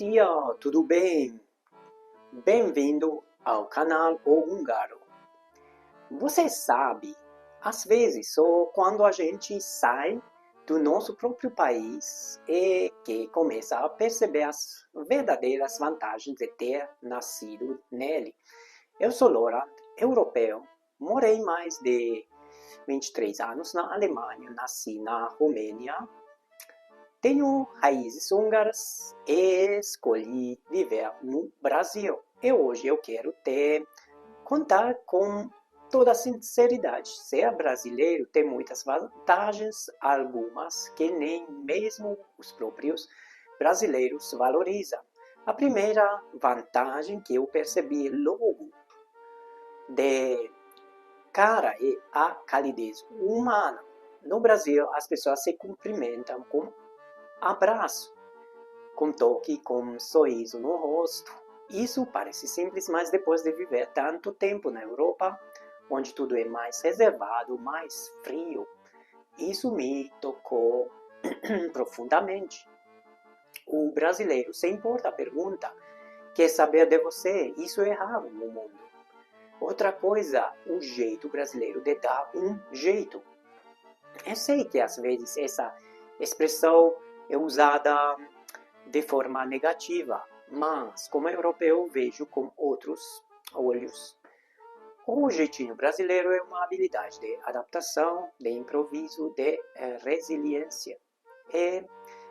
Sia, tudo bem? Bem-vindo ao canal O Húngaro. Você sabe, às vezes, só quando a gente sai do nosso próprio país é que começa a perceber as verdadeiras vantagens de ter nascido nele. Eu sou Laura, europeu, morei mais de 23 anos na Alemanha, nasci na Romênia. Tenho raízes húngaras e escolhi viver no Brasil. E hoje eu quero contar com toda a sinceridade. Ser brasileiro tem muitas vantagens, algumas que nem mesmo os próprios brasileiros valorizam. A primeira vantagem que eu percebi logo de cara é a calidez humana. No Brasil, as pessoas se cumprimentam com abraço, com toque, com um sorriso no rosto. Isso parece simples, mas depois de viver tanto tempo na Europa, onde tudo é mais reservado, mais frio, isso me tocou profundamente. O brasileiro se importa, pergunta, quer saber de você, isso é raro no mundo. Outra coisa, o jeito brasileiro de dar um jeito. Eu sei que às vezes essa expressão é usada de forma negativa, mas como europeu vejo com outros olhos. O jeitinho brasileiro é uma habilidade de adaptação, de improviso, de resiliência. É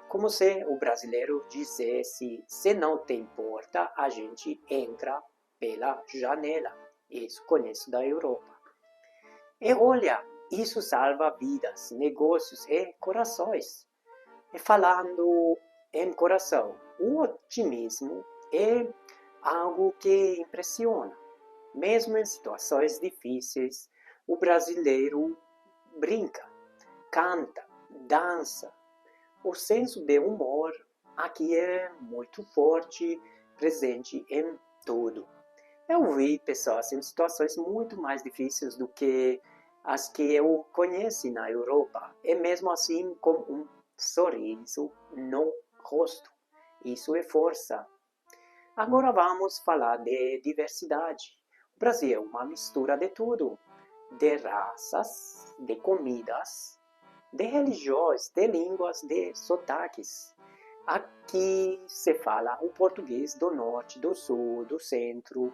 como se o brasileiro dissesse: se não te importa, a gente entra pela janela. Isso conheço da Europa. E olha, isso salva vidas, negócios e corações. E falando em coração, o otimismo é algo que impressiona. Mesmo em situações difíceis, o brasileiro brinca, canta, dança. O senso de humor aqui é muito forte, presente em tudo. Eu vi pessoas em situações muito mais difíceis do que as que eu conheci na Europa, e mesmo assim com um sorriso no rosto. Isso é força. Agora vamos falar de diversidade. O Brasil é uma mistura de tudo, de raças, de comidas, de religiões, de línguas, de sotaques. Aqui se fala o português do norte, do sul, do centro,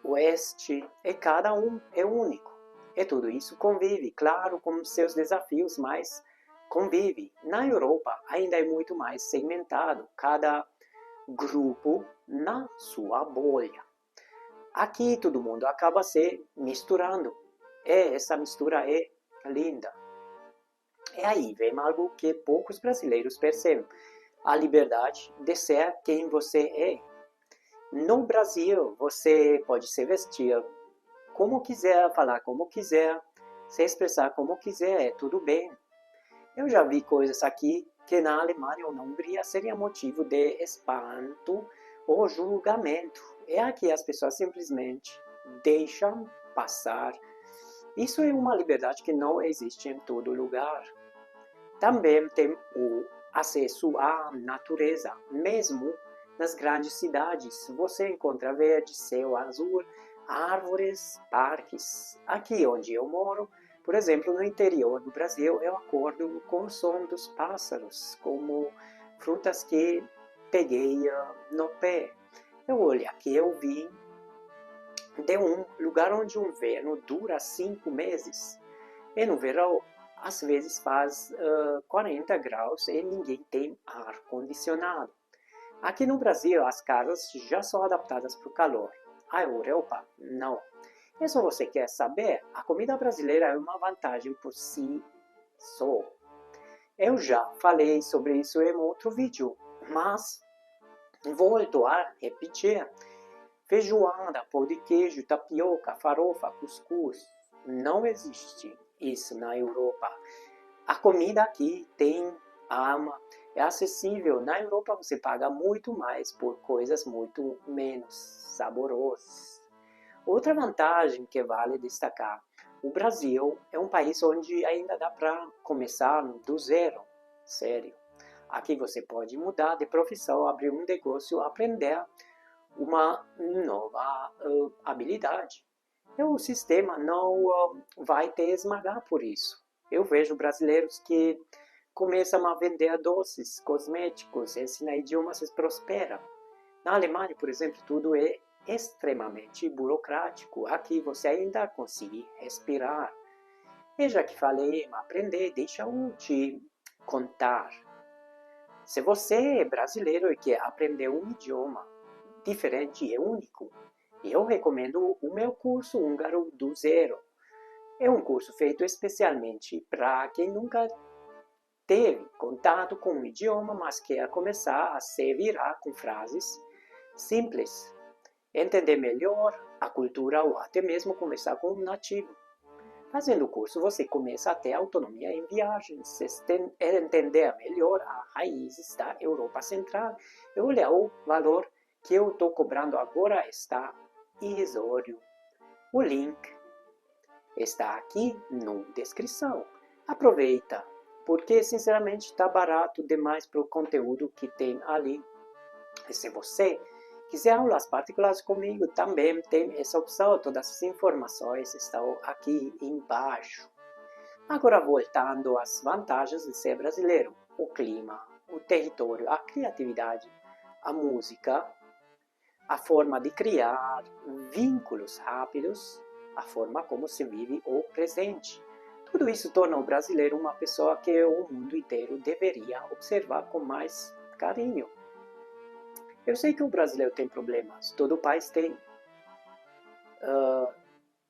oeste, e cada um é único. E tudo isso convive, claro, com seus desafios, mas convive. Na Europa ainda é muito mais segmentado, cada grupo na sua bolha. Aqui todo mundo acaba se misturando, e essa mistura é linda. E aí vem algo que poucos brasileiros percebem: a liberdade de ser quem você é. No Brasil, você pode se vestir como quiser, falar como quiser, se expressar como quiser, tudo bem. Eu já vi coisas aqui que na Alemanha ou na Hungria seria motivo de espanto ou julgamento. E aqui as pessoas simplesmente deixam passar. Isso é uma liberdade que não existe em todo lugar. Também tem o acesso à natureza, mesmo nas grandes cidades. Você encontra verde, céu azul, árvores, parques. Aqui onde eu moro, por exemplo, no interior do Brasil, eu acordo com o som dos pássaros, como frutas que peguei no pé. Eu olho aqui, eu vim de um lugar onde o inverno dura 5 meses. E no verão, às vezes faz 40 graus e ninguém tem ar condicionado. Aqui no Brasil, as casas já são adaptadas para o calor. A Europa, não. E se você quer saber, a comida brasileira é uma vantagem por si só. Eu já falei sobre isso em outro vídeo, mas volto a repetir. Feijoada, pão de queijo, tapioca, farofa, cuscuz. Não existe isso na Europa. A comida aqui tem alma, é acessível. Na Europa você paga muito mais por coisas muito menos saborosas. Outra vantagem que vale destacar: o Brasil é um país onde ainda dá para começar do zero, sério. Aqui você pode mudar de profissão, abrir um negócio, aprender uma nova habilidade. E o sistema não vai te esmagar por isso. Eu vejo brasileiros que começam a vender doces, cosméticos, ensinar idiomas e prosperam. Na Alemanha, por exemplo, tudo é extremamente burocrático. Aqui você ainda consegue respirar. E já que falei, aprender, deixa eu te contar. Se você é brasileiro e quer aprender um idioma diferente e único, eu recomendo o meu curso húngaro do zero. É um curso feito especialmente para quem nunca teve contato com o idioma, mas quer começar a se virar com frases simples, entender melhor a cultura ou até mesmo começar com um nativo. Fazendo o curso, você começa a ter autonomia em viagens, entender melhor as raízes da Europa Central e olha o valor que eu estou cobrando agora está irrisório. O link está aqui na descrição. Aproveita, porque sinceramente está barato demais para o conteúdo que tem ali. E se você quiser aulas particulares comigo, também tem essa opção. Todas as informações estão aqui embaixo. Agora voltando às vantagens de ser brasileiro. O clima, o território, a criatividade, a música, a forma de criar vínculos rápidos, a forma como se vive o presente. Tudo isso torna o brasileiro uma pessoa que o mundo inteiro deveria observar com mais carinho. Eu sei que o brasileiro tem problemas, todo o país tem.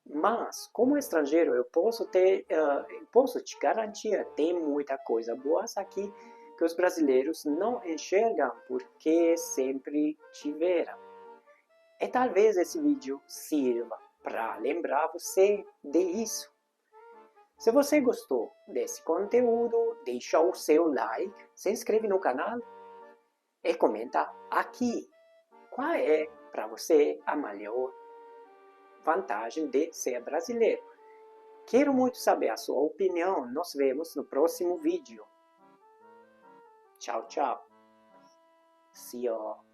Mas, como estrangeiro, eu posso te garantir, tem muita coisa boa aqui que os brasileiros não enxergam porque sempre tiveram. E talvez esse vídeo sirva para lembrar você disso. Se você gostou desse conteúdo, deixa o seu like, se inscreve no canal e comenta aqui qual é para você a maior vantagem de ser brasileiro. Quero muito saber a sua opinião. Nos vemos no próximo vídeo. Tchau, tchau. See you.